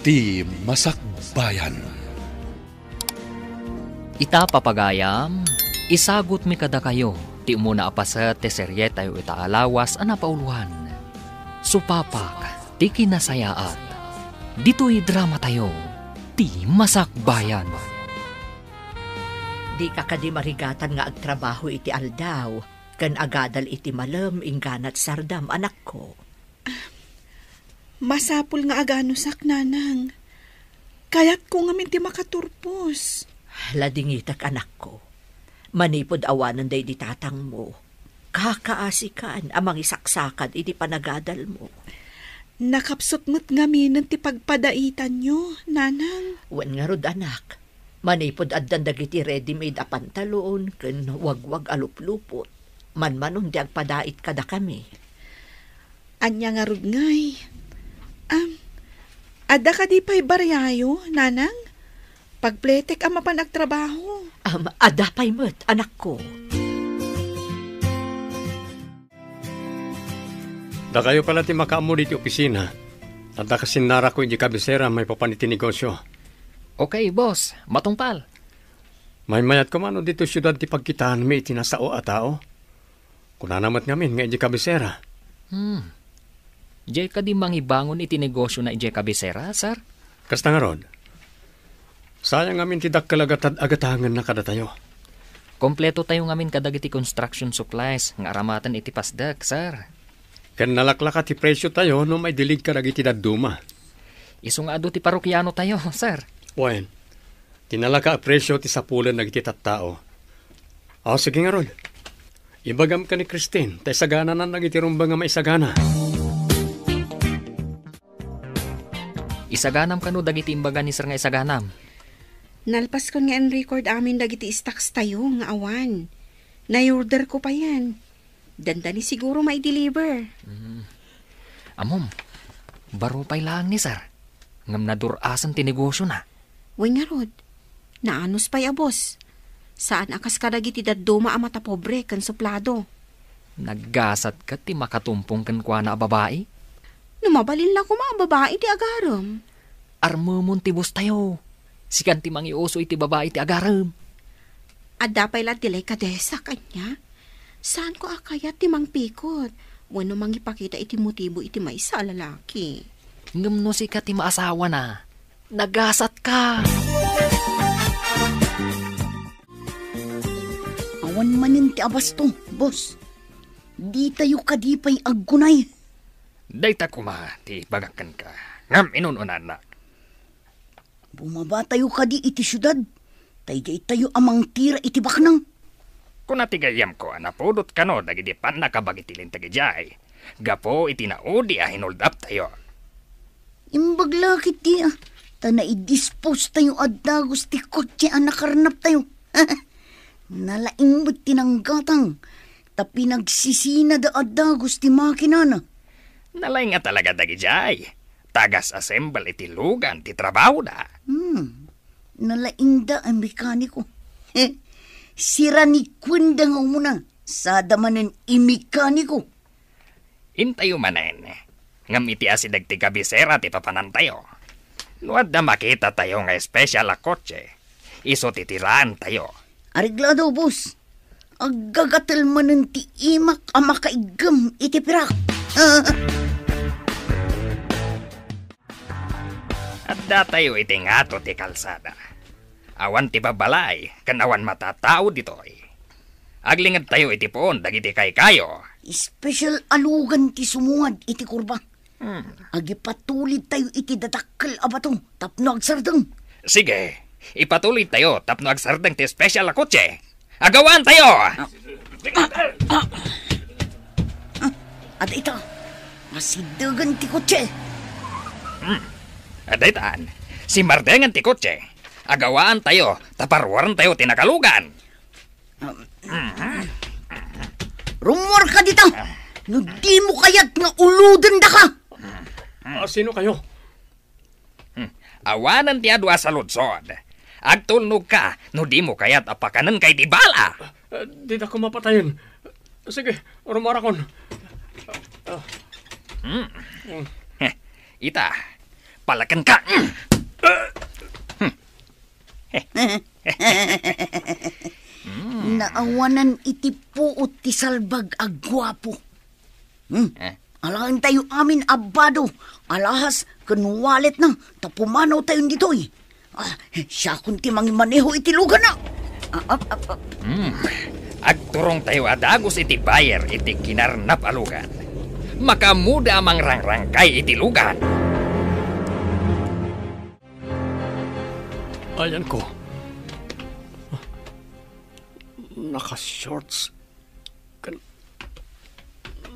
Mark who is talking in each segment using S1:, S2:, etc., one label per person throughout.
S1: ti Masakbayan.
S2: Ita papagayam, isagot mi kada kayo, ti umuna apaset ti serye tayo itaalawas anapauluhan. Supapak, ti kinasayaat, dito'y drama tayo, ti Masakbayan.
S3: Di ka kadi marigatan nga agtrabaho iti aldaw, kan agadal iti malam ingganat sardam anak ko.
S4: Masapul nga aganusak, nanang. Kayat ko nga minti makaturpos.
S3: Ladingitak anak ko. Manipod awanan day di tatang mo. Kakaasikan amang isaksakan iti panagadal mo.
S4: Nakapsot mo't ngamin ti pagpadaitan nyo, nanang.
S3: Wan nga rod anak. Manipod addan dagiti ready-made a pantalon ken wagwag aluplupot. Manmanon di agpadait kada kami.
S4: Anya nga rod ngay. Ada ka di pa'y baryayo, nanang? Pagpletek ang mapanagtrabaho.
S3: Ada pa'y mo't, anak ko.
S5: Da kayo pala ti makaamo diti opisina. At da kasinara ko iti kabisera may papaniti negosyo.
S2: Okay, boss. Matungpal.
S5: May mayat ko mano dito syudad ti pagkitaan may itinasao a tao. Kunanamat ngamin nga iti kabisera.
S2: Diyay ka di mangibangon iti negosyo na iti kabisera, sir?
S5: Kasta nga rod. Sayang ngamin ti dakkalagatad agatangan na kada tayo.
S2: Kompleto tayo ngamin kadagiti construction supplies nga aramatan iti pasdak, sir.
S5: Ken nalaklaka ti presyo tayo no may dilig ka dagiti dadduma.
S2: Isu nga adu ti parokyano tayo, sir.
S5: Wen, tinalaka a presyo ti sapulan dagiti tattao. Sige nga rod. Ibagam ka ni Christine, tay sagana na nagitirumbang nga may sagana.
S2: Isaganam kano dagiti imbaga ni sir nga isaganam.
S4: Nalpas ko nga record amin dagiti stocks tayo nga awan. Na-order ko pa yan. Dandali siguro may deliver.
S2: Amom, baro pa'y lang ni sir. Ngam nadurasan ti negosyo na.
S4: Way nga rod, naanos pa'y boss. Saan akas ka dagiti dadduma a mata pobre kan suplado?
S2: Naggasat ka ti makatumpong kan kwa na babae?
S4: Numabalin lang ko mga babae ti agaram.
S2: Armumon ti bus tayo. Sikan ti mangiuso iti babae ti agaram.
S4: Adda pa'y latilay kadesa kanya. Saan ko akayat ti mangpikot? Wano mangipakita iti motibo iti maysa lalaki.
S2: Ngam si ka ti maasawa na. Nagasat ka.
S6: Awan manin ti abasto, boss. Di tayo kadipay aggunay.
S7: Dayta kuma ti bagakan ka. Ngam inununan na.
S6: Bumaba tayo kadi iti syudad. Tay tayo amang tira iti baknang.
S7: Kung natigayam ko, napudot ka no, dagiti pan nakabagitilin tagijay. Gapo itinaudi hold up tayo.
S6: Imbaglakit di ta na i-dispose tayo adagos ti kotse nakarnap tayo. Nalaing mo't tinanggatang, ta pinagsisina da adagos ti makina na.
S7: Nalaing nga talaga dagijay. Tagas assemble iti lugan, ti trabaho da.
S6: Nalaing da ang mekaniko. Sira ni Kwenda nga muna, sa damanin imekaniko.
S7: Intayo manen. Ngam iti asidag ti kabisera ti papanan tayo. Nuad na makita tayo nga espesyal a kotse. Iso titiraan tayo.
S6: Ariglado, boss. Agagatal manen ti imak ang makaigam iti pirak.
S7: At da tayo iti ngato ti kalsada. Awan ti babalay, kan awan matatao ditoy. Aglingad tayo iti poon, dagiti kay kayo.
S6: Special alugan ti sumuad iti kurba. Agipatulid tayo iti datakkel abato, tapno agsardeng.
S7: Sige, ipatuloy tayo, tapno agsardeng ti special a kotse. Agawan tayo!
S6: At ito, masidagan ti kotse.
S7: At itaan, si Mardengan ti kotse. Agawaan tayo, taparwaran tayo tinakalugan.
S6: Rumor ka dito! No di mo kaya't nga uludan da ka!
S5: Sino kayo?
S7: Awanan ti adwa sa lutsod. Agtulnog ka, no di mo kaya't apakanan kay di bala.
S5: Di na ko mapatayin. Sige, rumarakon.
S7: Ita, palakan ka.
S6: Naawanan iti puot ti salbag agwapo. Alahan tayo amin abado. Alahas, kanwalet na. Tapumanaw tayo ditoy. Siya kunti mangimaneho iti lugan na.
S7: Agturong tayo adagos iti bayer iti kinarnap alugan. Makamuda mang rangrangkay iti lugan.
S5: Ayan ko. Naka-shorts.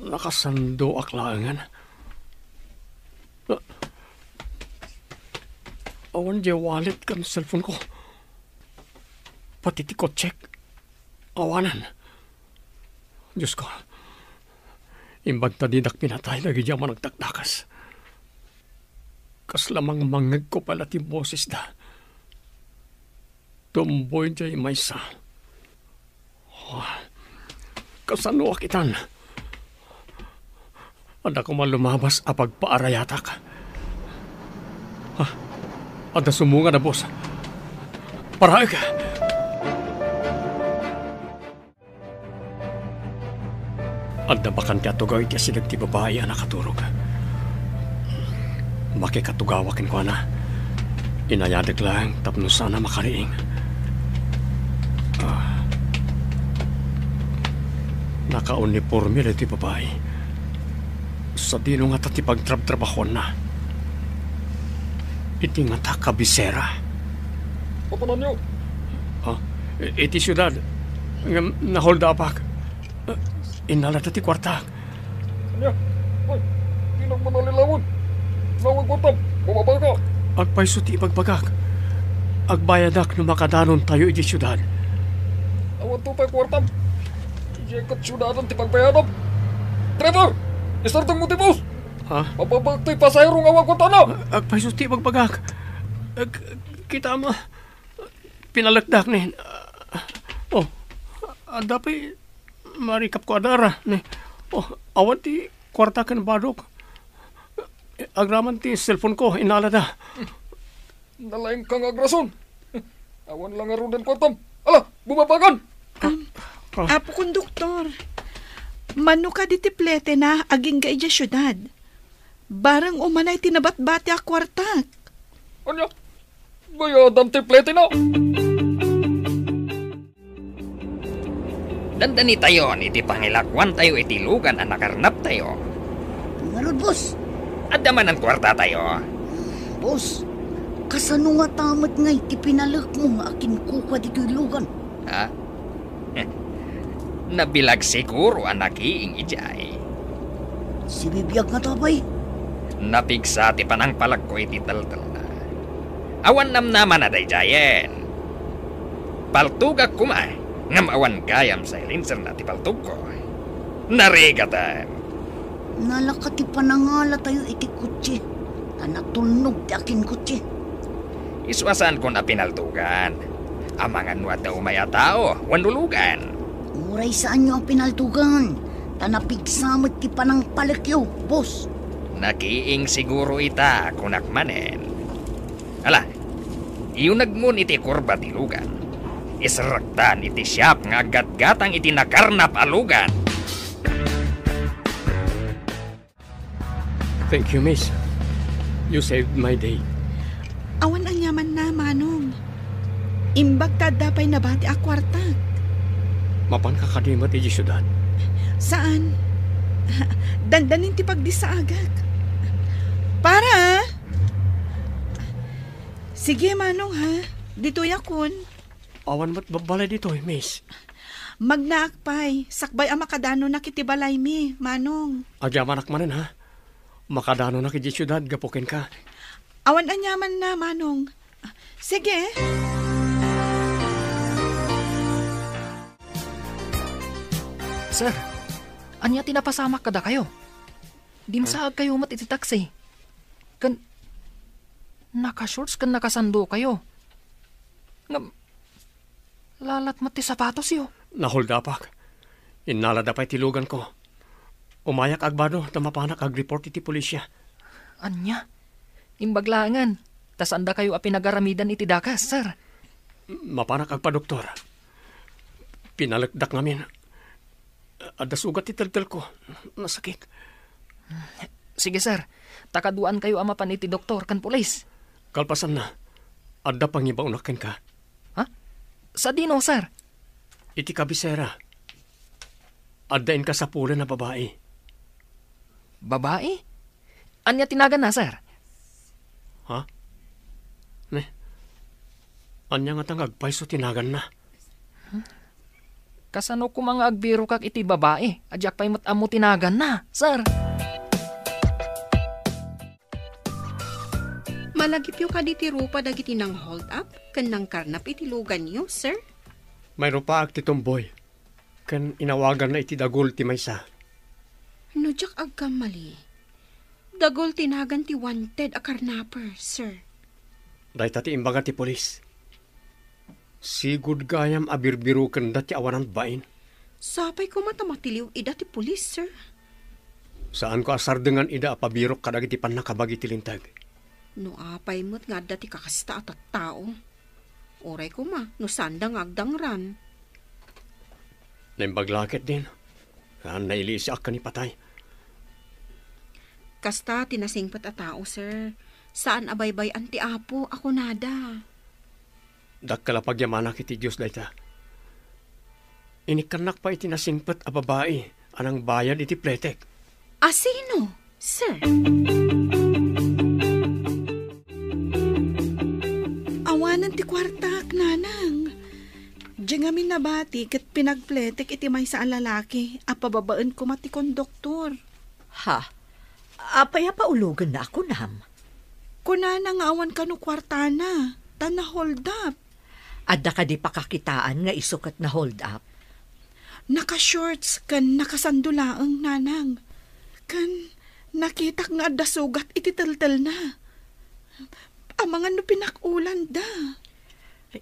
S5: Nakasando aklangan. Awan di wallet kan cellphone ko. Pati ti ko check. Awanan. Diyos ko. Imbag ta didak pinatay lagi diya managtaktakas. Kas lamang mangag ko pala ti boses da. Tumboy diya maysa. Kasano akitan. Ada ko malumabas apag paarayatak. Ada sumunga na boss. Parahay ka. Ada bakan ti atugaw iti asilag ti babae na nakaturog. Makikatugawakin ko na. Inayadag lang tapno sana makariing. Naka-uniforme iti babae. Sa dino nga tati pagtrab-trabahon na. Iti nga ta kabisera.
S8: Papanan niyo?
S5: Iti syudad. Nahold apak. Inala tati kwarta.
S8: Kanya? Ay, di nagmanalilawon. Nawag ko tam. Bumabay ka.
S5: Agpayso ti ipagbagak. Agbayadak no makadanon tayo iti syudad.
S8: Awan to pa kwartam. Iyakat syudadan ti pagbayadam. Trevor! Istartang mo ti boss! Mapabag to'y pasayrong awag ko tano!
S5: Agpayso ti ipagbagak. Kita mo. Pinalagdak ni. Dapat marikap ko adara. Awan ti kwarta kan badok. Agraman ti cellphone ko. Inalada.
S8: Nalaing kang agrason. Awan lang arudan kwartam. Ala, bumabagan!
S9: Apo konduktor, mano ka di tiplete na aging ka iya syudad. Barang umanay tinabat-bati a kwartak.
S8: Anya? Bayadam tiplete na!
S7: Dandani tayo, iti pangilakwan tayo iti lugan ang nakarnap tayo.
S6: Ngalod, boss.
S7: At naman ang kwarta tayo.
S6: Boss, kasano nga tamat nga iti pinalak mo nga akin kuka dito'y lugan?
S7: Nabilag siguro ang nakiing ijay.
S6: Si bibiyag nga tabay.
S7: Napigsa ti panang palag ko iti taltal na. Awan namnaman na dayjayen. Paltugak kuma, ngam awan gayam sa ilinser na ti paltug ko. Narigatan.
S6: Nalakati panangala tayo iti kutsi. Tanatulnog ti akin kutsi.
S7: Iswasan ko na pinaltugan. Amangan nuat na umaya tao, wanulugan.
S6: Uray saan nyo ang pinaltugan? Tanapigsamot ti panang palakyo, boss.
S7: Nakiing siguro ita kunakmanen. Ala, iyon nagmun iti kurba ti lugan. Israktan iti siyap nga gat-gatang iti nakarnap alugan.
S5: Thank you, miss. You saved my day.
S9: Awan ang yaman na, Manong. Imbag tadapay na bati a kwartak.
S5: Mapan kakadimat iti syudad.
S9: Saan? Dandanin ti pagdisaagak. Para! Sige, Manong, ha? Dito yakon.
S5: Awan mat babalay dito, miss.
S9: Magnaakpay. Sakbay ang makadano na kitibalay mi, Manong.
S5: Agyaman akmanen, ha? Makadano na kiti syudad, gapukin ka.
S9: Awan anyaman na, Manong. Sige.
S2: Sir, anya tinapasamak kada kayo? Dimsaag kayo mat iti taxi. Naka-shorts kan nakasando kayo. Lalat mat ti sapatos yo.
S5: Nahold apak. Inalada pa itilugan ko. Umayak agbado, tamapanak ag-report iti pulisya.
S2: Anya? Imbaglangan, tas anda kayo apinagaramidan iti dakas, sir.
S5: Mapanak agpa, doktor. Pinalagdak namin. Ada sugat iteltel ko. Nasakit.
S2: Sige, sir. Takaduan kayo amapan iti doktor kan pulis.
S5: Kalpasan na. Ada pangibaunakin ka.
S2: Ha? Sa dino, sir?
S5: Iti kabisera. Adain ka sa pula na babae.
S2: Babae? Anya tinagan na, sir?
S5: Ha? Ne? Anya nga tang agpaiso tinagan na.
S2: Kasano ko mga agbiro kak iti babae? Adyak pa'y matamo tinagan na, sir.
S4: Malagip yung kaditi rupa dagiti nang hold up, kan nang karnap iti lugan niyo, sir?
S5: Mayroon pa ag titomboy. Kan inawagan na iti dagol ti maysa.
S4: No, jak agkamali. Dagol tinagan ti wanted a karnapper, sir.
S5: Dahi tati imbaga ti polis. Sigud gayam abirbiru ken dati awanan bain.
S4: Sapay ko matamatiliw ida ti pulis, sir.
S5: Saan ko asar dengan ida apabirok kadagiti panakabagi ti lintag.
S4: No apay mo't nga dati kakasta at tao. Oray ko ma, no sandang agdangran.
S5: Naimbaglaket din. Saan nailisiak ka ni patay.
S4: Kasta tinasingpat a tao, sir. Saan abaybay anti apo ako nada.
S5: Dakkala pagyamanak iti Diyos dayta. Inikanak pa iti nasingpat a babae, anang bayad iti pletek.
S4: Asino, sir?
S9: Awanan ti kwartak, nanang. Diyan ngamin nabati kat pinagpletek iti may sa lalaki, apababaan ko mati konduktor.
S3: Ha? Apaya pa ulugan na ako, nam.
S9: Kunana nga awan ka no kwarta na, na hold up.
S3: Adda ka di pakakitaan nga isukat na hold up.
S9: Naka-shorts kan nakasandulaang, nanang. Kan nakitak nga adda sugat iti taltal na. Amangan no pinakulan da.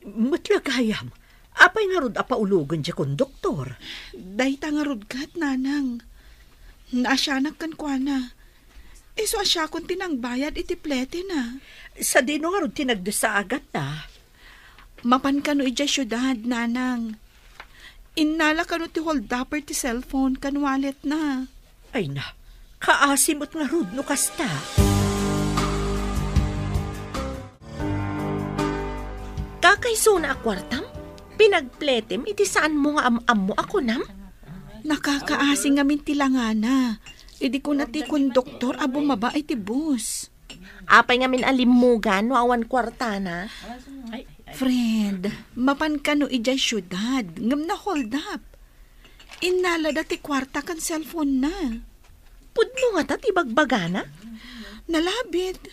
S3: Matlagayam, apay nga rod apa ulugan di konduktor.
S9: Dahita nga rod kat, nanang. Naasyanak kan kwa na. So asya kung tinangbayad iti plete na.
S3: Sa dino nga rod tinagdesa agad na.
S9: Mapan ka no ija syudad, nanang. Innala ka no ti hold upper ti cellphone kan wallet na.
S3: Ay na, kaasimot nga rod no kasta.
S10: Kakaiso na akwartam? Pinagpletem, iti saan mo nga am mo ako, nam?
S9: Nakakaasing ngamin tilangana. Idi ko na ti konduktor abo maba iti bus.
S10: Apay ngamin alimugan no awan kwartana.
S9: Friend, mapan ka no ijay syudad. Ngam na hold up. Innala dati kwarta kan cellphone na.
S10: Pudno nga tat ibagbagana?
S9: Nalabit.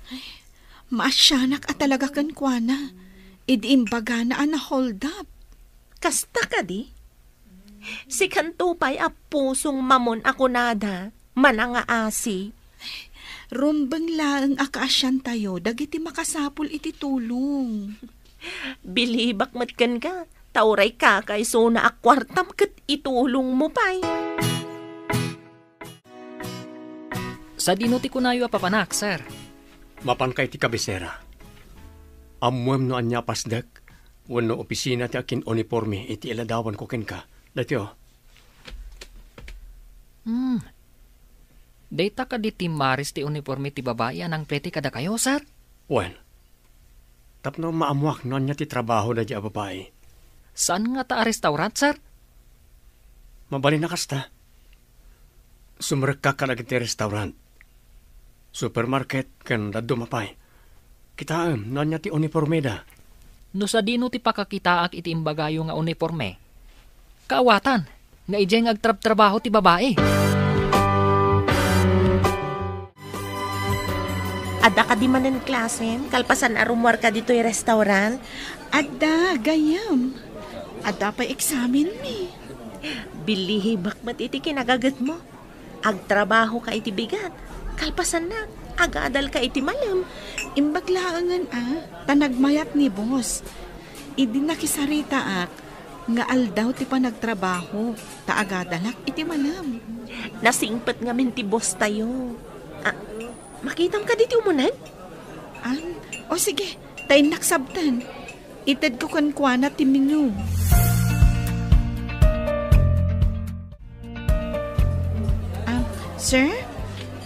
S9: Ay, maasyanak at talaga kan kwa na. Idi imbagana na hold up.
S10: Kasta ka di? Si Kantupay a pusong mamon ako nada. Mananga asi.
S9: Rumbang laang akaasyan tayo. Dagiti makasapul iti tulong.
S10: Bilibak matkan ka. Tauray ka kay so na akwartam kat itulong mo pa'y.
S2: Sa dinuti ko na yu apapanak, sir.
S5: Mapan kay ti kabisera. Amuem no anya pasdak. Wano opisina ti akin uniforme iti iladawan ko ken ka. Dati
S2: Data ka di ti maris ti uniforme ti babae anang plete kada kayo, sir?
S5: Wen. Tapno maamuak no anya ti trabaho na di a babae.
S2: Saan nga ta restaurant, sir?
S5: Mabali na kasta. Sumrek ka kalagi ti restaurant. Supermarket kan daddo mapay. Kitaem no anya ti uniforme da.
S2: No sa dino ti pakakitaak iti imbagayo nga uniforme. Kaawatan, nga ijay nga agtrab-trabaho ti babae.
S10: Ada ka di manen klasen? Kalpasan arumwar ka dito yung restaurant?
S9: Ada, gayam. Ada pa examen mi.
S10: Bilihibak mat iti kinagagat mo. Agtrabaho ka iti bigat. Kalpasan na, agadal ka iti malam.
S9: Imbaglaangan tanagmayat ni boss. Idi nakisarita nga aldaw ti panagtrabaho. Taagadalak iti malam.
S10: Nasingpat nga min ti boss tayo. Makitam ka diti umunan?
S9: O sige, tayo naksabtan. Itad ko kan kuana ti menu. Sir,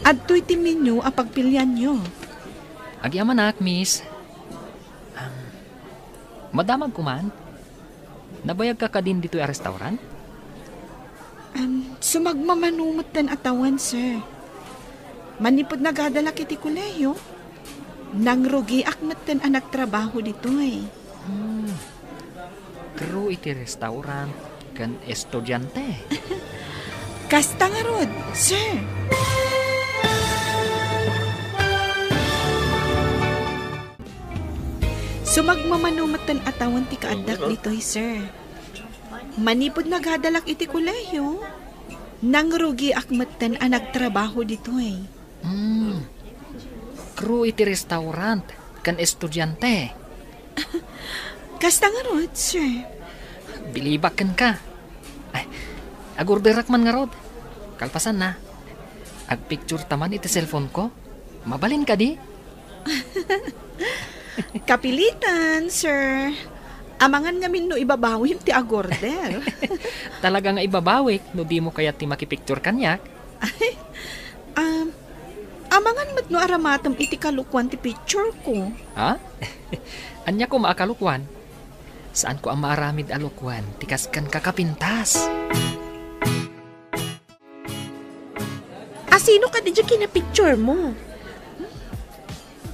S9: adto'y ti menu a pagpilian nyo.
S2: Agyaman ak, miss. Madamag kuman. Nabayag ka din dito yung restaurant?
S9: Sumagmamanumot tan atawan, sir. Manipod nagadala kiti kuleyo. Nang rugi akmat tan anak trabaho dito eh.
S2: Crew iti restaurant kan estudyante.
S9: Kasta nga rod, sir. Sumagmamanumatan atawan ti kaadak dito'y, sir. Manipod nagadalak iti kuleyo. Nang rugi akmatan ang nagtrabaho dito'y.
S2: Crew iti restaurant kan estudyante.
S9: Kasta nga rod, sir.
S2: Bilibakan ka. Ay, agorderak man nga rod. Kalpasan na. Agpicture taman iti cellphone ko. Mabalin ka di?
S9: Kapilitan, sir. Amangan ngamin no ibabawim ti agorder.
S2: Talaga nga ibabawik no di mo kaya ti makipicture kanyak.
S9: Amangan mat no aramatam iti kalukwan ti picture ko.
S2: Ha? Anya ko maakalukwan? Saan ko ang maaramid alukwan? Tikas kan kakapintas.
S10: Sino ka di dyan kinapicture mo?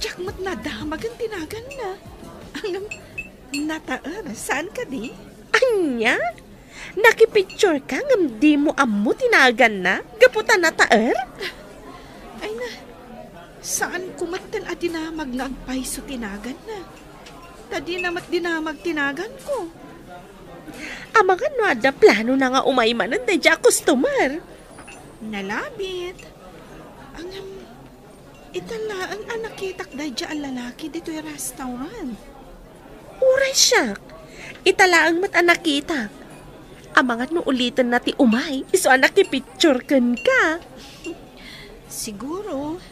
S9: Jakmat na damag ang tinagan na. Hanggang nataan, saan ka di?
S10: Anya? Nakipicture ka ngam di mo amo tinagan na? Gaputan na taer?
S9: Ay na, saan kumatan at dinamag nga agpaiso tinagan na? Tadi namat dinamag tinagan ko.
S10: Amangan no ada plano na nga umaymanan da dya customer.
S9: Nalabit. Itala ang anakitak da dya ang lalaki dito yung restaurant.
S10: Uray siya. Itala ang mat anakitak. Amangan no ulitin na ti umay. Iso anakipicture kan ka.
S9: Siguro.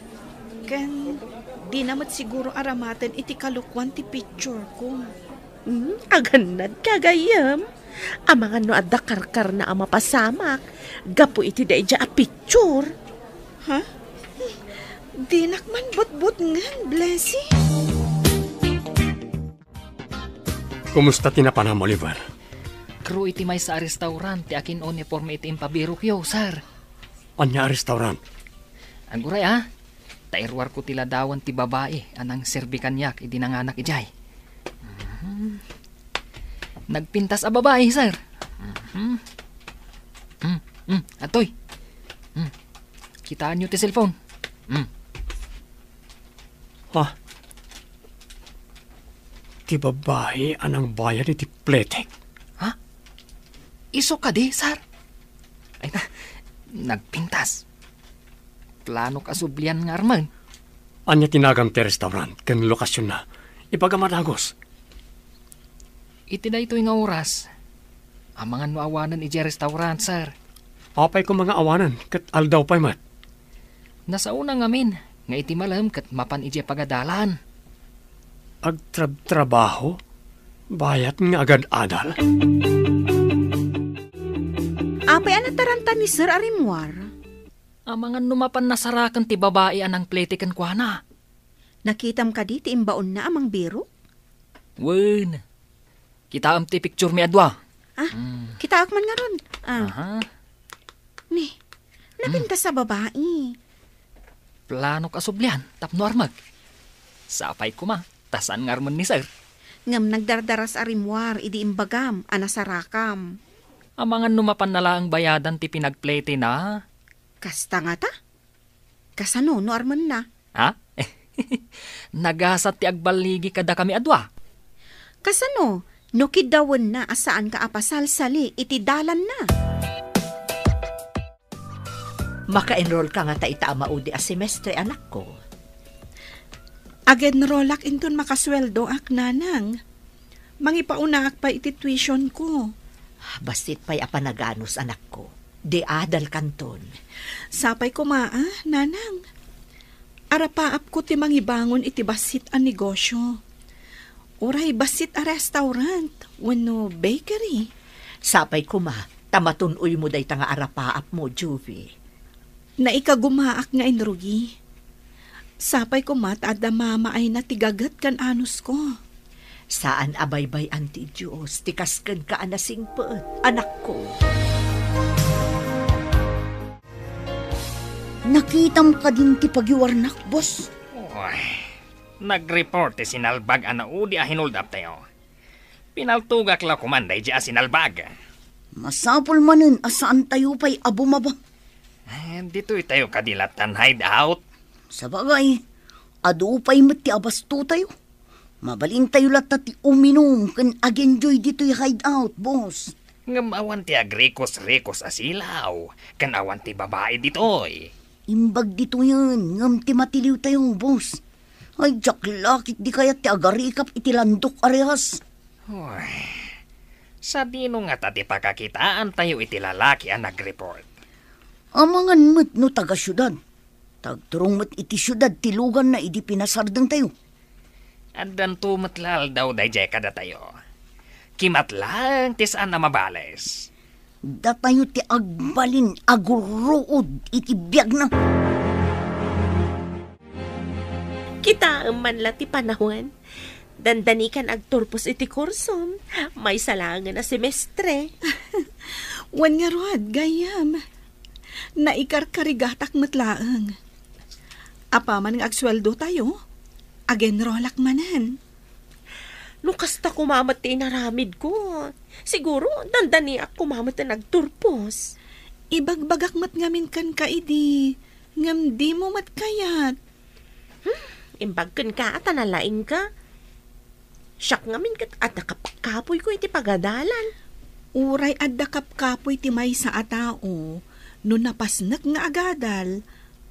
S9: Kan di namat siguro aramatan iti kalukwan ti picture ko.
S10: Aganad kagayam. Amangan no adda karkar na ama pasamak. Gapo iti da dya a picture.
S9: Ha? Di nakman but-but ngan, Blessy.
S5: Kumusta tinapanam, Oliver?
S2: Crew iti may sa restaurant ti akin uniforme iti impabirok yo, sir.
S5: Anya restaurant?
S2: Aguray tairwar ko tila dawan ti babae anang serbikanyak iti nanganak ijay. Nagpintas a babae, sir. Atoy. Kitaan nyo ti cellphone.
S5: Ha? Ti babae anang bayan iti pletek.
S2: Ha? Iso ka di, sir? Ay na, nagpintas. Plano ka sublian nga arman.
S5: Anya tinagam ti restaurant, kan lokasyon na. Ipagamatagos.
S2: Iti na ito nga oras. Amangan no awanan iti restaurant, sir.
S5: Apay ko mga awanan, kat aldaw pa'y mat.
S2: Nasa una ngamin, nga iti malam kat mapan iti pagadalan.
S5: Agtrabaho? Bayat nga agad adal?
S4: Apay anataranta ni Sir Arimwar?
S2: Amangan numapan nasarakan ti babae anang pletikan kwa na.
S4: Nakitam ka di ti imbaon na amang biro?
S2: Wen, kita am ti picture mi adwa.
S4: Kita akman nga ron.
S2: Aha.
S4: Ni, napintas sa babae.
S2: Plano ka sublian, tapno armag. Sapay ko ma, tasan ngarman ni sir.
S4: Ngam nagdardaras Arimwar, idi imbagam, anasarakam.
S2: Amangan numapan na lang bayadan ti pinagplete na.
S4: Kasta nga ta? Kasano, no arman na?
S2: Ha? Nagasat ti agbaligi kada kami adwa.
S4: Kasano, no kidawan na asaan ka apasal-sali, iti dalan na.
S3: Maka-enroll ka nga ta itaamaudi a semestre, anak ko.
S9: Agen-rollak inton makasweldo ak nanang. Mangipaunaak pa iti tuition ko.
S3: Bastit pa'y apanaganos, anak ko. De adal kanton.
S9: Sapay ko nanang. Arapaap ko ti mangibangon iti basit a negosyo. Uray basit a restaurant, wano bakery.
S3: Sapay ko ma, tamatunoy mo day tanga arapaap mo, Juvie.
S9: Naikagumaak nga inrugi. Sapay ko mat adda mama ay natigagat kan anus ko.
S3: Saan abaybay anti Diyos, tikaskan ka anasing peet, anak ko.
S6: Nakitam ka din ti pagiwarnak, boss.
S7: Uy, nag-report ti sinalbag udi a hinuldap tayo. Pinaltugak la kumanday di a sinalbag.
S6: Masapol manen asaan tayo pa'y abumaba.
S7: Dito'y tayo kadilatan hideout.
S6: Sa bagay, adu pa'y mati abasto tayo. Mabalin tayo lahat ti uminom kan agenjoy dito'y hideout, boss.
S7: Ngam awan ti agrikos-rikos asilaw. Kan awan ti babae dito'y.
S6: Imbag dito yan, ngam ti matiliw tayong boss. Ay, jak lakit di kaya ti agarikap iti landok arehas.
S7: Uy, sa dino nga tati pakakitaan tayo iti lalaki ang nag-report.
S6: Amangan mo't no taga syudad. Tagturong mo't iti syudad tilugan na idi pinasardeng tayo.
S7: Adan tumatlal daw dayjay kada tayo. Kimatlang tisaan na mabales.
S6: Datayo ti agbalin aguruod iti biyag na.
S10: Kita man la ti panahon. Dandanikan agturpos iti kursom. May salangan na semestre.
S9: Wan nga rod, gayam. Naikarkarigatak matlaang. Apa man ng agsweldo tayo, agenrolak manan.
S10: No kasta kumamat ti inaramid ko. Siguro, dandani ak kumamat na nagturpos.
S9: Ibagbagak mat ngamin kan ka idi. Ngam di mo mat kayat.
S10: Imbag kan ka at analaing ka. Siyak ngamin kat at nakapakapoy ko iti pagadalan.
S9: Uray at nakapkapoy ti may sa atao. No napasnak nga agadal,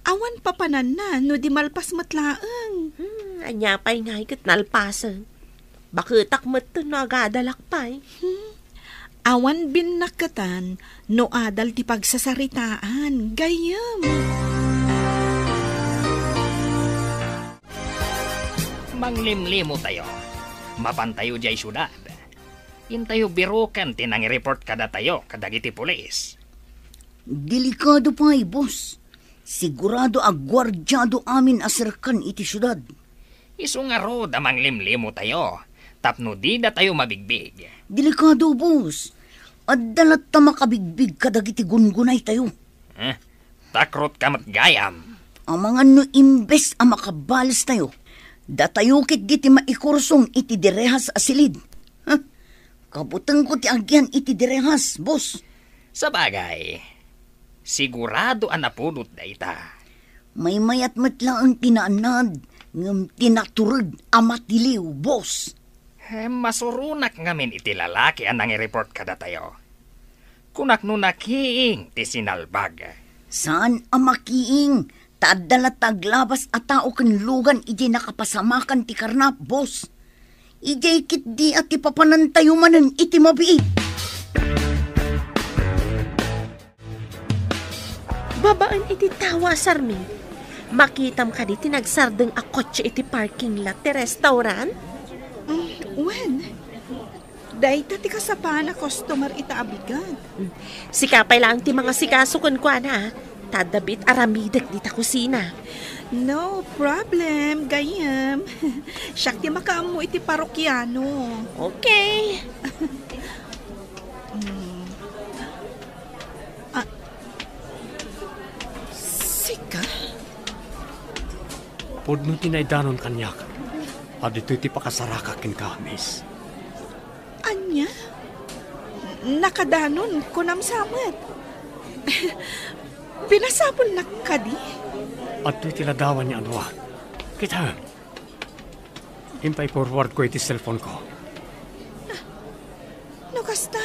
S9: awan papanan na no di malpas matlaang.
S10: Anya pa'y nga ikat nalpasan. Bakit akmat to no agadalak pa'y?
S9: Awan binakatan no adal ti pagsasaritaan. Gayam.
S7: Manglimlimo tayo. Mapantayo jay syudad. Intayo birukan tinang-report kada tayo kadagiti pulis.
S6: Delikado pa'y, boss. Sigurado agwardyado amin asirkan iti syudad.
S7: Isu nga rod amang limlimo tayo. Tapno di na tayo mabigbig.
S6: Delikado, boss. At dalat ta makabigbig kadagiti gungunay tayo.
S7: Takrot ka matgayam.
S6: Ang mga no imbes ang makabalis tayo. Datayukit diti maikursong iti direhas asilid. Kabutang ko ti agyan iti direhas, boss.
S7: Sa bagay, sigurado ang napulot na ita.
S6: May mayat matla ang tinaanad, ngam tinaturad amatiliw, boss.
S7: Masurunak ngamin iti lalaki ang nangi-report kada tayo. Kunak no nakiing ti sinalbag.
S6: Saan ang makiing? Tadala taglabas at tao kan lugan iji nakapasamakan ti karnap, boss. Iji kit di at ipapanantayo manan iti mabiit.
S10: Babaan iti tawa, Sarmi. Makitam ka di tinagsardeng a kotse iti parking lot ti restaurant?
S9: Wen? Dahita ti kasapaan na customer ita abigan.
S10: Sikapay lang ti mga sikasukon ko na. Tadabit aramidek di ta kusina.
S9: No problem, gayam. Siyak ti makaam mo iti parokyano.
S10: Okay.
S9: Sika?
S5: Pudno tinaydanon kanyak. At ito'y ti pakasarakakin ka, miss.
S9: Anya? Nakadanon kunam samet. Pinasapon na kadi?
S5: At ito'y tiladawan niya anwa. Kita. Impay forward ko iti cellphone ko.
S9: No kasta.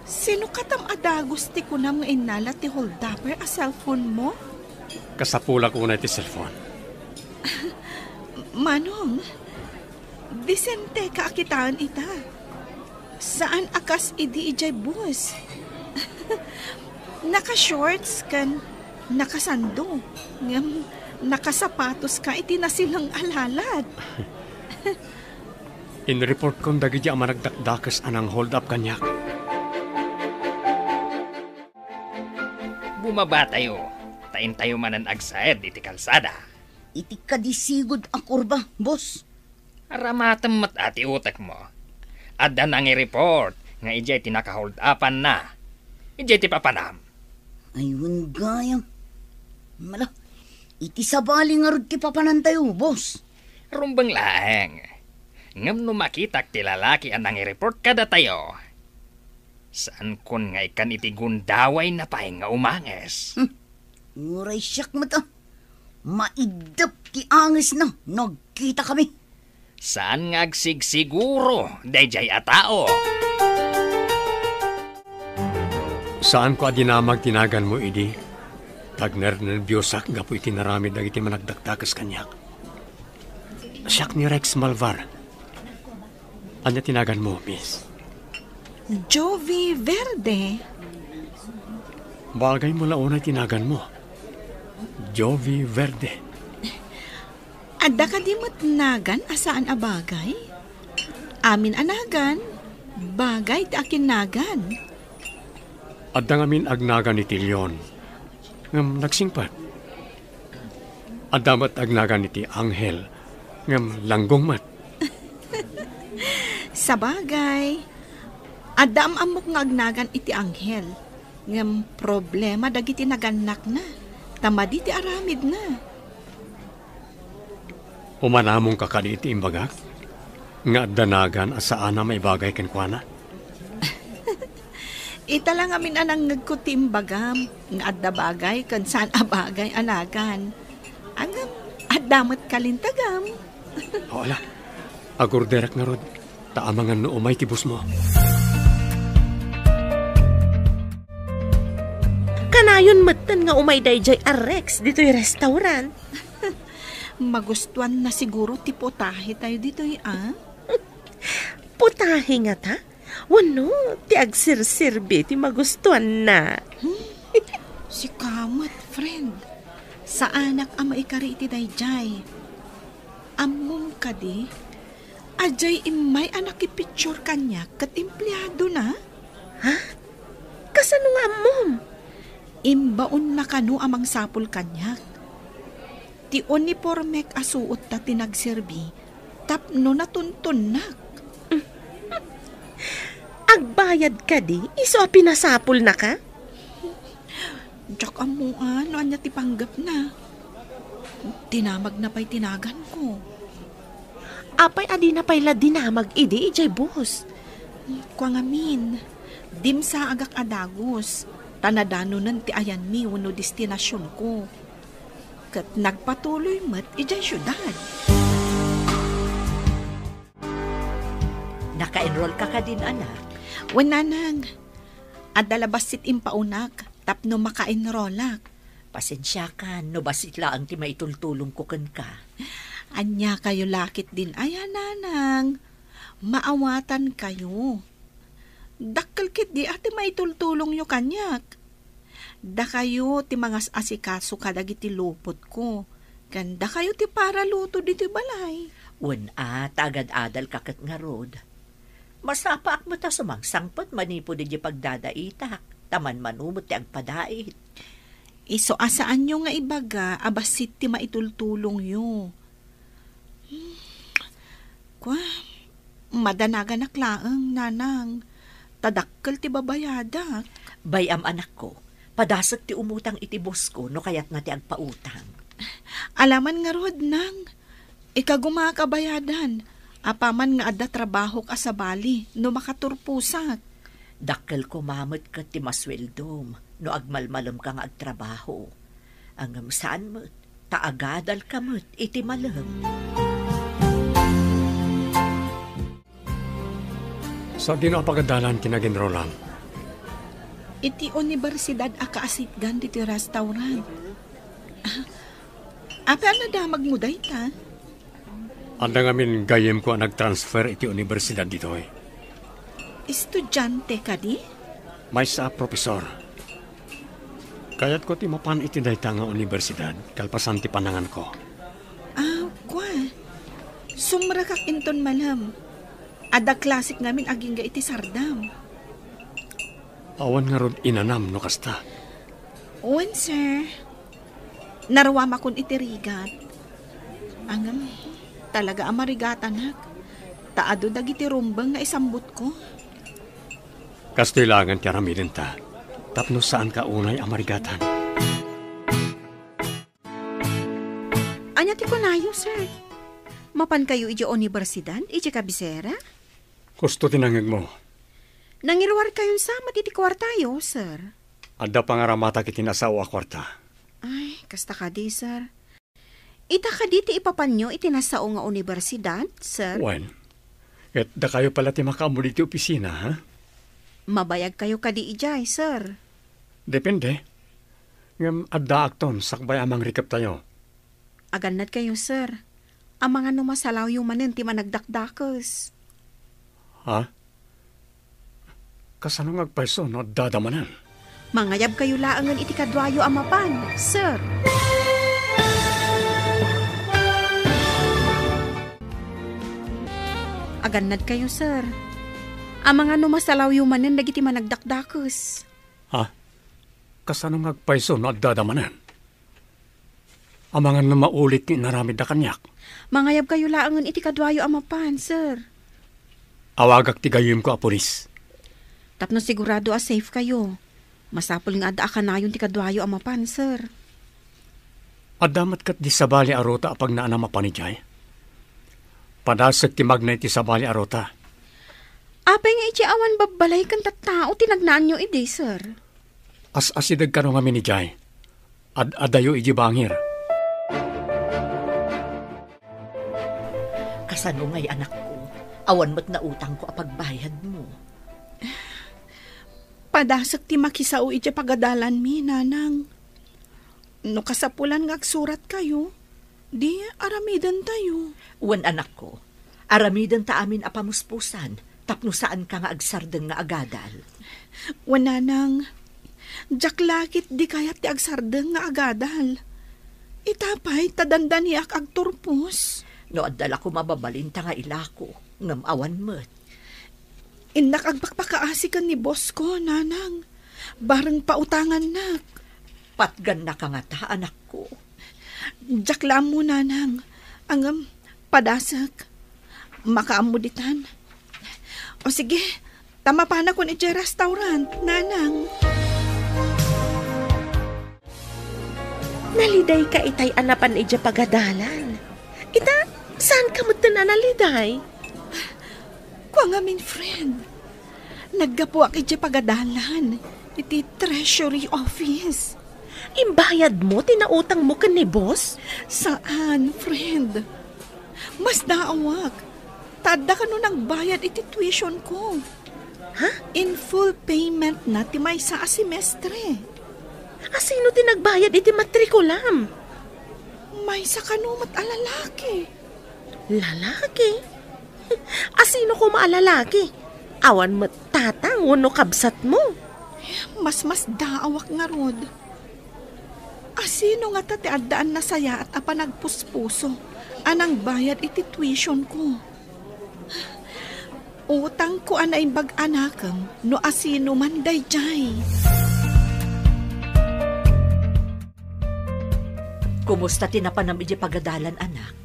S9: Sino katam adagos ti kunam nga inala ti holdapper a cellphone mo?
S5: Kasapula ko na iti cellphone.
S9: Manong, disente ka akitaan ita. Saan akas idi ijay bus? Naka-shorts kan nakasando. Ngam Nakasapatos ka, iti na silang alalad.
S5: In-report kong dagiti ang managdakdakas anang hold up kanyak.
S7: Bumaba tayo. Tain tayo manan agsaed iti kalsada.
S6: Iti kadisigod a kurba, boss.
S7: Aramatam mat ati utak mo. Adda nang i-report nga ijay tinaka-hold upan na. Ijay ti papanam.
S6: Ayun gayam. Mala, iti sabali nga rod ti papanan tayo, boss.
S7: Rumbang laeng. Ngam no makitak ti lalaki anang i-report kada tayo. Saan kun nga ikan iti gundaway na paeng nga umanges?
S6: Uray siyak mo to. Maidap ti angis na. Nagkita kami.
S7: Saan nga agsigsiguro, dayjay a tao?
S5: Saan ko adinamag tinagan mo, idi? Tagner nervyosak nga po itinaramid iti managdakdakas kanyak. Siyak ni Rex Malvar. Anya tinagan mo, miss?
S9: Jovi Verde.
S5: Bagay mo launay tinagan mo. Jovi Verde.
S9: Adda ka di matnagan asaan a bagay? Amin anagan, bagay ti akin nagan.
S5: Adda ngamin agnagan ni Tilyon. Ngam nagsingpat. Adda mat agnagan iti Anghel. Ngam langgong mat.
S9: Sa bagay, adda amok nga agnagan iti Anghel. Ngam problema dagiti naganak na. Tamadi ti aramid na.
S5: Umanamong kakadi iti imbagak? Nga danagan asaan na may bagay kenkwana?
S9: Ita lang amin anang nagkuti imbagam. Nga adda bagay kan saan a bagay anagan. Angam, addamat kalintagam.
S5: Wala. Agurderak nga rod. Taamangan no umay tibus mo.
S10: Kanayon matan nga umay dayjay a Rex dito'y restaurant.
S9: Magustuhan na siguro ti potahe tayo dito ah?
S10: Potahe nga ta? Wano, ti agsirsirbi ti magustuhan na.
S9: Si Kamat, friend. Sa anak ama ikari iti dayjay. Amom ka di, ajay imay anak ipicture kanya kat empleyado na.
S10: Ha? Kasano nga amom?
S9: Imbaon na kanu amang sapol kanyak. Ti uniformek asuot ta tinagserbi, tapno na tuntunak.
S10: Agbayad ka di, iso pinasapol na ka?
S9: Diyak amuan, no anya ti panggap na. Tinamag na pa'y tinagan ko.
S10: Apay adi na pa'y dinamag idi, ijay boss.
S9: Kwa ngamin, dim sa agak adagos, tanadano nan ti ayan mi wano destinasyon ko. Kat nagpatuloy mat ijay syudad.
S3: Naka-enroll ka ka din, anak?
S9: Wananang, adalabasit impaunak, tapno maka-enrollak.
S3: Pasensya ka, no basit laang ti maitultulong ko kan ka.
S9: Anya kayo lakit din, ayan nanang. Maawatan kayo. Dakkel kit di ati maitultulong nyo kanyak. Da kayo ti mga asikaso kadagiti lupot ko. Ganda kayo ti para luto diti balay.
S3: Tagad-adal kakat nga rod. Masapaak mo ta sumangsangpot manipo di pagdadaitak. Taman manumot ti agpadait.
S9: Iso asaan nyo nga ibaga abasit ti maitultulong yo. Kwa, madanagan aklaang nanang. Tadakkel ti babayadak.
S3: Bayam anak ko. Padasag ti umutang iti boss ko, no kayat nga ti agpautang.
S9: Alaman nga rod nang, ikagumakabayadan, apaman nga adda trabaho ka sa bali, no makaturpusak.
S3: Dakkel ko mamot ka ti masweldom, no agmalmalom ka nga agtrabaho. Ang saan mo, taagadal ka mo't iti malam.
S5: Sa di na pagadalan kinaginrolan?
S9: Iti universidad akaasitgan diti restaurant. Apa na damag mo day ta?
S5: Anda ngamin gayem ko nag-transfer iti universidad dito eh.
S9: Estudyante ka di?
S5: May sa profesor. Kaya't ko ti mapan iti dayta nga universidad, kalpasan ti panangan ko.
S9: Kwa. Sumrakak inton malam. Ada klasik ngamin aging ga iti sardam.
S5: Awan nga rod inanam no kasta.
S9: Uwan, sir. Narawam akon iti rigat. Angam, talaga amarigatanak. Taado dagiti rumbang nga isambut ko.
S5: Kastilangan ti aramidin ta. Tapno saan ka unay amarigatan?
S4: Anya ti kunayo, sir. Mapan kayo iti universidad, iti kabisera?
S5: Gusto tinangig mo.
S4: Nangirwar kayo sama iti kwartayo, sir.
S5: Adda pangaramata kiti nasawa kwarta.
S4: Ay, kasta ka di, sir. Ita ka di ti ipapanyo iti nasao nga universidad, sir?
S5: Wen, et da kayo pala ti makamu di ti opisina, ha?
S4: Mabayag kayo ka di ijay, sir.
S5: Depende. Ngam adda akton sakbay amang rikap tayo.
S4: Aganad kayo, sir. Ang mga numasalaw yung manin ti managdakdakos.
S5: Ha? Kasano ngagpaiso no dadamanan?
S4: Mangayab kayo laangan iti kadwayo amapan, sir. Aganad kayo, sir. Ang mga numasalaw yung manin dagiti managdakdakos.
S5: Ha? Kasano ngagpaiso no dadamanan? Ang mga namaulit ni naramid da kanyak.
S4: Mangayab kayo laangan iti kadwayo amapan, sir.
S5: Awagak ti gayim ko a pulis.
S4: Tapno sigurado a safe kayo. Masapol nga adda akanayon ti kadwayo amapan, sir.
S5: Adamat kat di sabali arota apag naanama panijay. Padasag ti magnay ti sabali arota.
S4: Apay nga iti awan babalay kan tattao tinagnaan nyo ide, sir.
S5: As-asidag ka nga minijay. Adayo iji bangir.
S3: Kasano ngay anak ko? Awan mo't na utang ko apagbayad mo.
S9: Padasak ti makisao iti pagadalan mi, nanang. No kasapulan nga agsurat kayo, di aramidan tayo.
S3: Wan anak ko, aramidan ta amin apamuspusan, tapno saan ka nga agsardeng nga agadal.
S9: Wan nanang, jaklakit di kayat ti agsardeng nga agadal. Itapay tadandaniak agturpos.
S3: No adala ko mababalin ta nga ilako, ngam awan mo't.
S9: Indak agpakpakaasikan ni boss ko, nanang. Barang pautangan nak.
S3: Patgan na ka nga ta, anak ko.
S9: Jaklam mo, nanang. Ang padasak. Makaamuditan. O sige, tama pa na ko ni restaurant, nanang.
S10: Naliday ka itay anapan ija pagadalan. Ita, saan ka mo naliday?
S9: Kwa nga min friend. Naggapuak iti pagadalan. Iti treasury office.
S10: Imbayad mo, tinautang mo ka ni boss?
S9: Saan, friend? Mas naawak. Tada ka nun ang bayad iti tuition ko.
S10: Ha?
S9: In full payment na ti may sa semestre.
S10: Asino tinagbayad iti matrikulam?
S9: May sa kanumat alalaki.
S10: Lalaki? Asino ko maalalaki? Awan mo tatang wano kabsat mo.
S9: Mas daawak nga rod. Asino nga tati addaan na saya at apanagpuspuso anang bayad iti tuition ko. Utang ko anay bag-anakam no asino man dayjay.
S3: Kumusta tinapanam iti pagadalan, anak?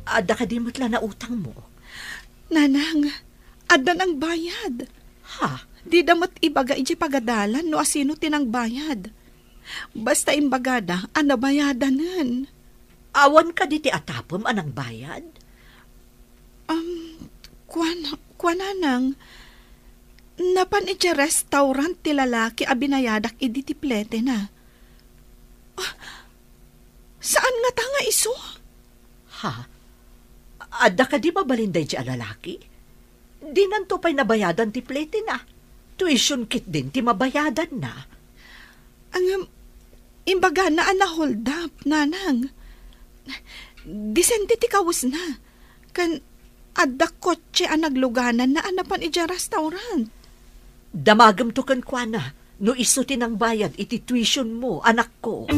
S3: Ada ka di matla na utang mo?
S9: Nanang, adan ang bayad.
S3: Ha?
S9: Di damat ibaga iti pagadalan no asino tinang bayad. Basta imbagada, anabayadanan.
S3: Awan ka di ti atapom anang bayad?
S9: Nanang, napan iti restaurant ti lalaki abinayadak idi ti plete na. Saan nga ta nga iso?
S3: Ha? Ada ka di mabalinday di alalaki? Di nanto pa'y nabayadan ti plete na. Tuition kit din ti mabayadan na.
S9: Ang imbaga na hold up, nanang. Disente ti kawas na. Kan adda kotse ang nagluganan na anapan ija restaurant.
S3: Damagam to kan kwa na. No iso tinang bayad iti tuition mo, anak ko.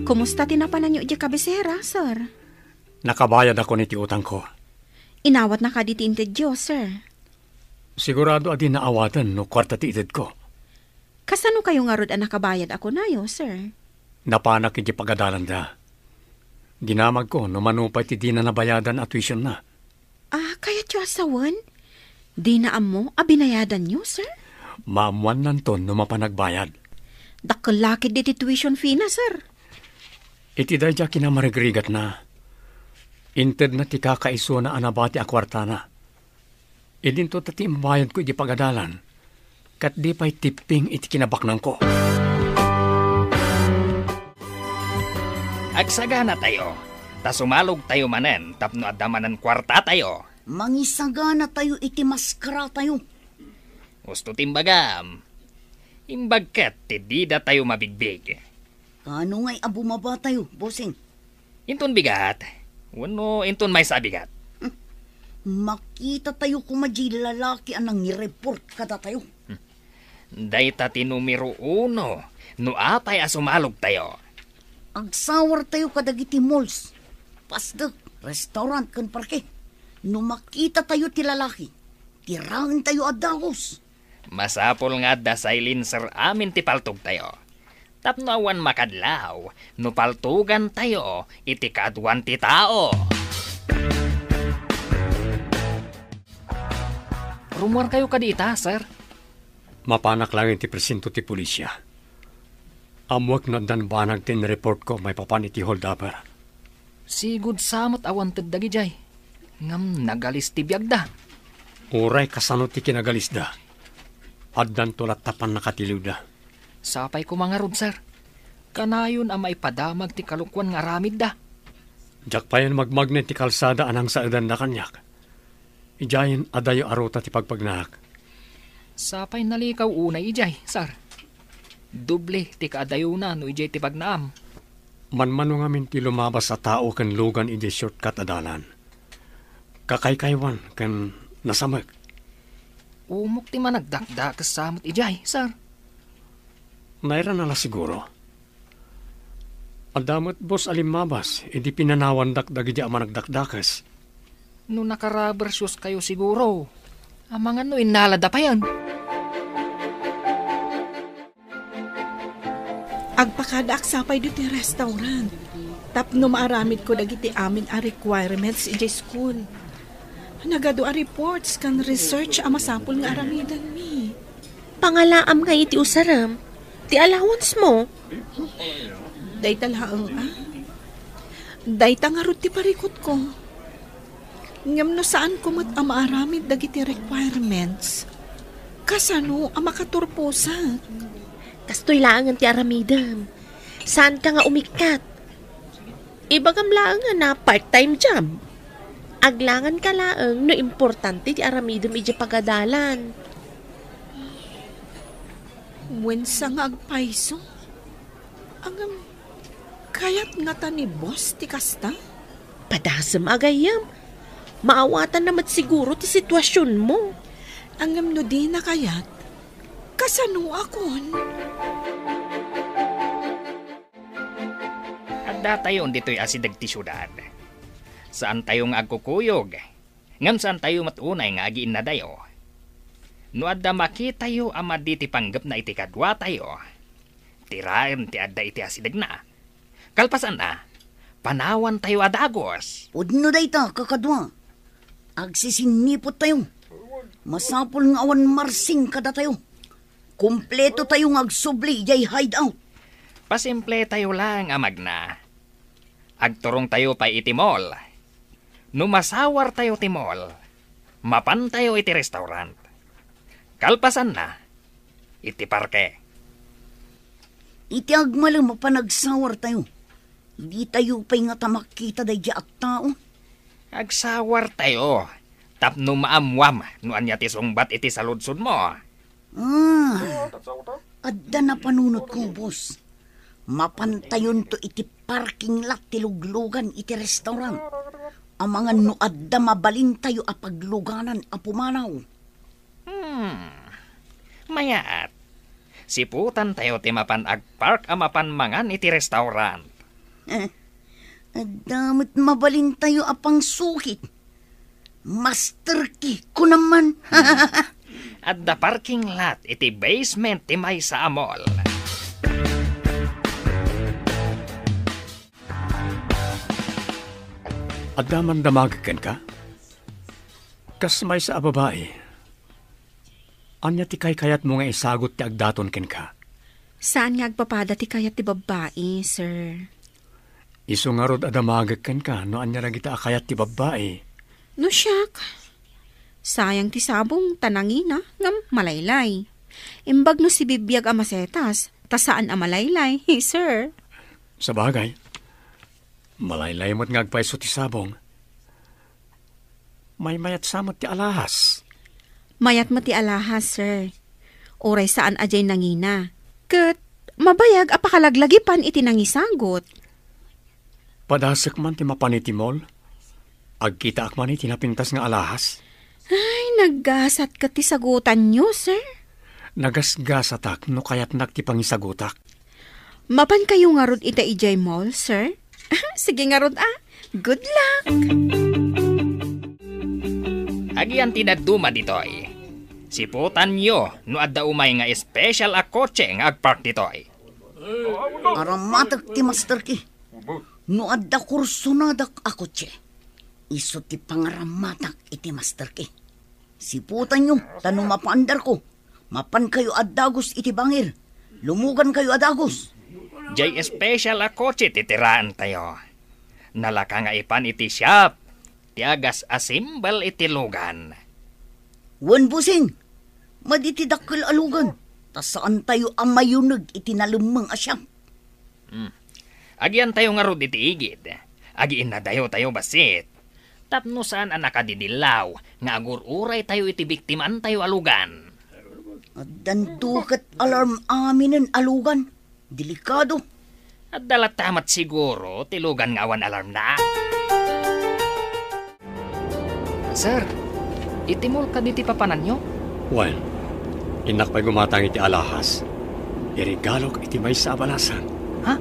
S4: Kumusta tinapanan niyo iti kabisera, sir?
S5: Nakabayad ako niti utang ko.
S4: Inawat na ka diti inted Diyos, sir.
S5: Sigurado adi naawatan no kwarta ti itid ko.
S4: Kasano kayo nga rod ang nakabayad ako nayo, sir?
S5: Napanak iti pagadalan da. Dinamag ko no manupay ti di na nabayadan at tuition na.
S4: Kaya tiyo asawan? Di na amo, binayadan niyo, sir?
S5: Maamuan nanton no mapanagbayad.
S4: Dakalakid diti tuition fee na, sir.
S5: Iti dadya kinamarigrigat na. Inted na ti kakaiso na anabati a kwarta na. Idinto tati mabayad ko iti pagadalan. Kat di pa'y tipping iti kinabaknang ko.
S7: Agsagana tayo. Ta sumalog tayo manen, tapno adamanan kwarta tayo.
S6: Mangisagana tayo iti maskara tayo.
S7: Gusto timbagam. Imbagkat ti dida tayo mabigbig.
S6: Kano nga'y abumaba tayo, bossing?
S7: Inton bigat. Wano inton may sabigat.
S6: Makita tayo kumadji lalaki anang nireport kada tayo.
S7: Dayta ti numero 1. No apay asumalog tayo.
S6: Agsawar tayo kadagiti malls. Pasda, restaurant kan parke. No makita tayo ti lalaki, tirangin tayo adagos.
S7: Masapol nga da silencer amin ti paltog tayo. Tapno awan makadlaw, no paltugan tayo, iti kadwan ti tao. Rumor kayo kadita, sir?
S5: Mapanak lang iti presinto ti pulisya. Amwag na danbanag tin report ko may papan iti hold-upper.
S2: Sigud samot awan tagdagi jay. Ngam nagalis ti biyag da.
S5: Uray kasano ti kinagalis da. Addan tulat tapan nakatiliw da.
S2: Sapay ko mga rod, sir. Kanayon ang maipadamag ti kalukwan nga aramid da.
S5: Jak pa yan magmagnet ti kalsada anang sa edan na kanyak. Ijayin adayo aruta ti pagpagnak.
S2: Sapay nalikaw unay ijay, sir. Doble ti kaadayo na no ijay ti pagnaam.
S5: Manmano ngamin ti lumabas sa tao kan lugan iti shortcut adalan. Kakaykaywan kan nasamag.
S2: Umok ti managdakda kasamot ijay, sir.
S5: Naira na siguro. Adamot boss alimabas, hindi pinanawan dakdag iti amanagdakdakas.
S2: No nakarubber shoes kayo siguro. Amang ano inalada pa yan.
S9: Agpakadak sapay dito yung restaurant. Tapno maaramid ko dagiti amin a requirements in school. Nagado a reports kan research a masapul nga aramidan mi.
S10: Pangalaam nga iti usaram. Ti allowance mo.
S9: Dayta laang Dayta nga ro ti parikot ko. Ngam no saan ko mat ang maaramid dagiti requirements. Kasano ang makaturposa?
S10: Kastoy laangan ti aramidam. Saan ka nga umikat? Ibagam laangan na part-time job. Aglangan ka laang no importante ti aramidam iti pagadalan.
S9: Wensa nga agpaiso? Angam, kayat nga ta ni boss ti kasta?
S10: Padasam agayam. Maawatan naman siguro ti sitwasyon mo.
S9: Angam no di na kayat. Kasano akon?
S7: Adda tayo dito'y asidag ti syudad. Saan tayo nga agkukuyog? Ngam saan tayo matunay nga agiin na dayo? No adda makitayo ama di ti panggap na iti kadwa tayo. Tiraen ti adda iti asidag na. Kalpasan na, panawan tayo adagos.
S6: Udno dayta, kakadwa. Agsisinipot tayo. Masapol nga awan marsing kada tayo. Kompleto tayo ng agsubli, jay hideout.
S7: Pasimple tayo lang, amag na. Agturong tayo pa iti mall. Numasawar tayo ti mall. Mapan tayo iti restaurant. Kalpasan na, iti parke.
S6: Iti agmalang mapanagsawar tayo. Di tayo pa'y nga tamakita day at tao.
S7: Agsawar tayo. Tapno maamwam, no anya ti sungbat iti saludsod mo.
S6: Adda na panunot ko, boss. Mapantayon to iti parking lot ti luglugan iti restaurant. Ang mga no adda mabalin tayo a pagluganan a pumanaw.
S7: Mayaat. Siputan tayo ti mapan agpark a mapan mangan iti restaurant.
S6: Damot mabalin tayo apang sukit. Master Key ko naman.
S7: At the parking lot iti basement ti may sa mall.
S5: At daman damagikan ka? Kas may sa babae. Anya ti kayat mo nga isagot ti agdaton ken ka?
S4: Saan nga agpapada ti kayat ti babae, sir?
S5: Isu nga rod adamagikan ka no anya lang kita akayat ti babae.
S4: No siyak. Sayang ti sabong tanangina ngam malaylay. Imbag no si bibiyag amasetas, ta saan amalaylay, sir?
S5: Sa bagay, malaylay mo't ngagpaiso ti sabong. May mayat samot ti alahas.
S4: Mayat mo ti alahas, sir. Oray saan ajay nangina. Kat mabayag apakalaglagipan iti nangisagot.
S5: Padasek man ti mapanitimol. Agkita ak man iti napintas nga alahas.
S4: Ay, naggasat ka ti sagutan nyo, sir.
S5: Nagasgasatak no kayat nagti pangisagutak.
S4: Mapan kayo nga rod ita ijay mall, sir? Sige nga rod Good luck!
S7: Agian tinaduma ditoy. Siputan nyo no adda umay nga special a kotse nga agpark ditoy.
S6: Aramatak ti Master Key. No adda kursunadak a kotse. Iso ti pangaramatak iti Master Key. Siputan nyo, tanong mapaandar ko. Mapan kayo adagos iti bangir. Lumugan kayo adagos.
S7: Jay special a kotse titiraan tayo. Nalaka nga ipan iti shop. Tiagas a simbal iti lugan.
S6: Wan busing, maditidakkel alugan. Tas saan tayo ang mayunag iti nalumang asyam.
S7: Agian tayo nga rod iti igid. Agiin na dayo tayo basit. Tapno saan ang nakadidilaw, nga agururay tayo iti biktiman tayo alugan.
S6: At dandukat alarm aminin alugan. Delikado.
S7: At dalatamat siguro, tilugan nga awan alarm na. Sir, itimol ka diti papanan nyo?
S5: Well, inak pa'y gumatang iti alahas. Irigalok iti may sa abalasan.
S2: Ha?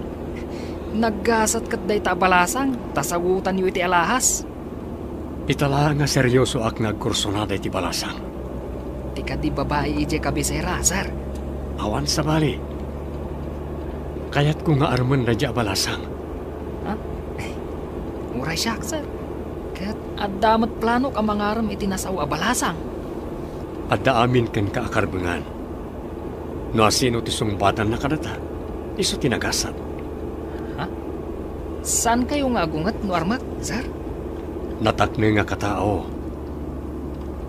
S2: Naggasat kat day ta abalasang, tasagutan yu iti alahas.
S5: Itala nga seryoso ak nagkursonada iti balasang.
S2: Di ka di babae ije kabisera, sir.
S5: Awan sa bali. Kayat ko nga arman na di abalasang.
S2: Ha? Uray siyak, sir. Kat addamat plano ka mangaram iti nasaw abalasang.
S5: Adda amin ken ka akarbengan. No asino ti sungbatan na kanata, iso tinagasat.
S2: Ha? Saan kayo nga agungat no armak, sir?
S5: Natakne nga katao.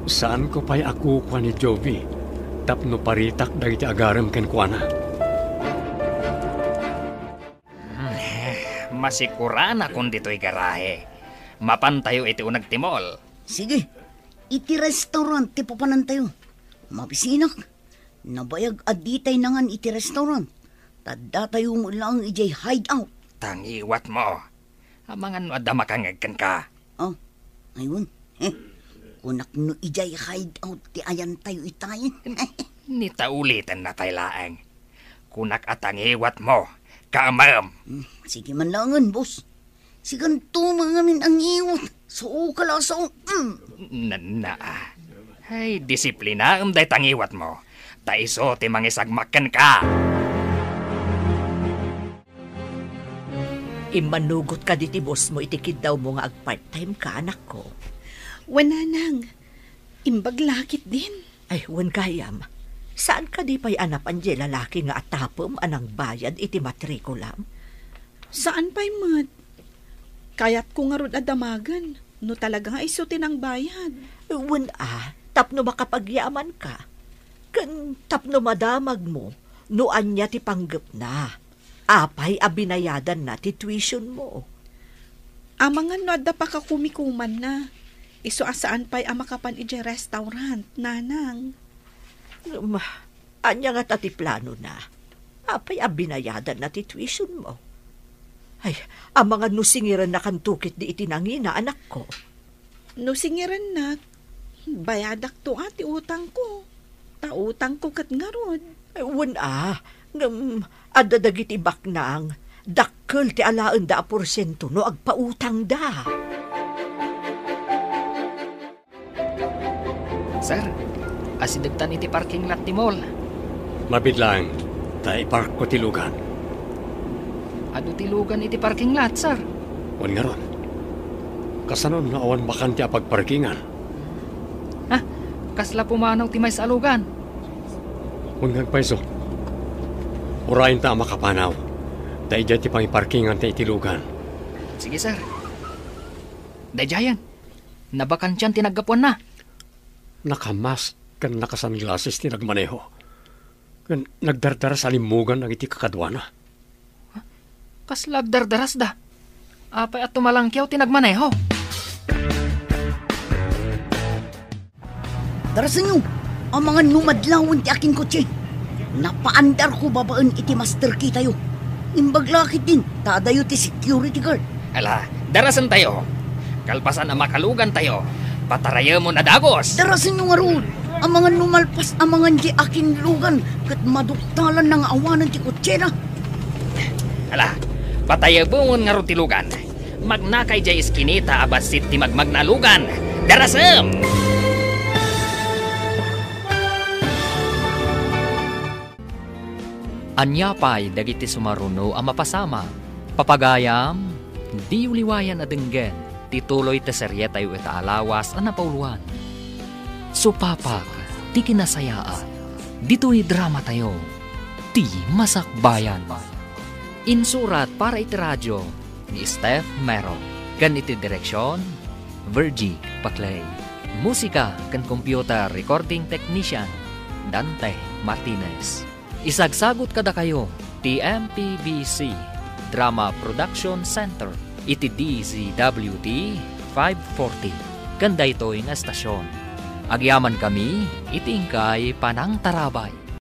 S5: Saan ko pa'y ako kwa ni Jovi? Tapno paritak dagiti agaram ken kuana.
S7: Masikura na kung dito'y garahe. Mapantayo iti unag timol.
S6: Sige, iti restaurant ti papanan tayo. Mabisinak, nabayag aditay nangan iti restaurant. Tadda tayo mo lang ijay hideout.
S7: Tangiwat mo. Amangan no adda makangagkan ka.
S6: Oh, ayun. Kunak no ijay hideout ti ayan tayo itayin.
S7: Nitaulitan na tayo laang. Kunak atangiwat mo. Kaamam.
S6: Sige man langan, boss. Sigan tumangamin ang iwat. So, kalasong.
S7: Ay, disiplina day tangiwat mo. Taiso ti mangisagmakan ka.
S3: Imanugot ka diti boss mo, itikid daw mo nga ag-part-time ka, anak ko.
S9: Wananang, imbag lakit din.
S3: Ay, wan kayam. Saan ka di pa'y anapan di lalaki nga atapom anang bayad iti matrikulam?
S9: Saan pa'y mat? Kayat ko nga rod adamagan, no talaga nga isutin ang bayad.
S3: Wan tapno makapagyaman ka. Kan tapno madamag mo, noan niya ti panggap na. Apay abinayadan na ti tuition mo.
S9: Amangan no adda pa kakumikuman na. Iso asaan pa'y amakapan ije restaurant, nanang.
S3: Anya nga tati plano na. Apay abinayadan na ti tuition mo. Ay, ang mga nusingiran na kantukit di itinangina, anak ko.
S9: Nusingiran na, bayadak to ati utang ko. tautang ko kat nga ron.
S3: Wala, adadagit ibak nang, dakkel ti alaan da porsyento no agpautang da.
S2: Sir, asidagtan iti parking lot ti mall.
S5: Mabidlang, tayo park ko tilugan.
S2: Ado tilugan iti parking lot, sir.
S5: Wan nga ron. Kasanon na awan bakante a pagparkingan.
S2: Kasla pumanaw ti may sa alugan.
S5: Wan nga paiso. Urayin ta makapanaw. Tayo dyan ti pangiparkingan tayo tilugan.
S2: Sige, sir. Dayayan, nabakan tiyan tinagapuan na.
S5: Nakamask kan nakasunglasses ti nagmaneho. Kan nagdardara sa limugan ang iti kakadwana.
S2: Kasla dardaras da. Apay at tumalangkyaw tinagmaneho.
S6: Darasan nyo, ang mga numadlawon ti aking kotse. Napaandar ko babaan iti master key tayo. Imbaglakit din, tadayo ti security guard.
S7: Ala, darasan tayo. Kalpasan ang makalugan tayo. Pataraya mo na dagos.
S6: Darasan nyo nga roon, ang mga numalpas ang mga di aking lugan kat maduktalan ng awanan ti kotse na.
S7: Ala, patayabungon nga ron tilugan. Magnakay jay iskinita abasit ti magmagnalugan. Darasam!
S2: Anyapay dagiti sumaruno ang mapasama. Papagayam, di uliwayan adenggen. Tituloy te seryeta yu ita alawas ang napauluan. Supapak, ti kinasayaan. Dito'y drama tayo. Ti masakbayan. Insurat para iti radyo ni Steph Mero. Kan iti direksyon, Virgie Paclay. Musika kan computer recording technician, Dante Martinez. Isagsagot kada kayo, TMPBC Drama Production Center, iti DZWD 540. Ganda ito yung estasyon. Agyaman kami, itingkay panang tarabay.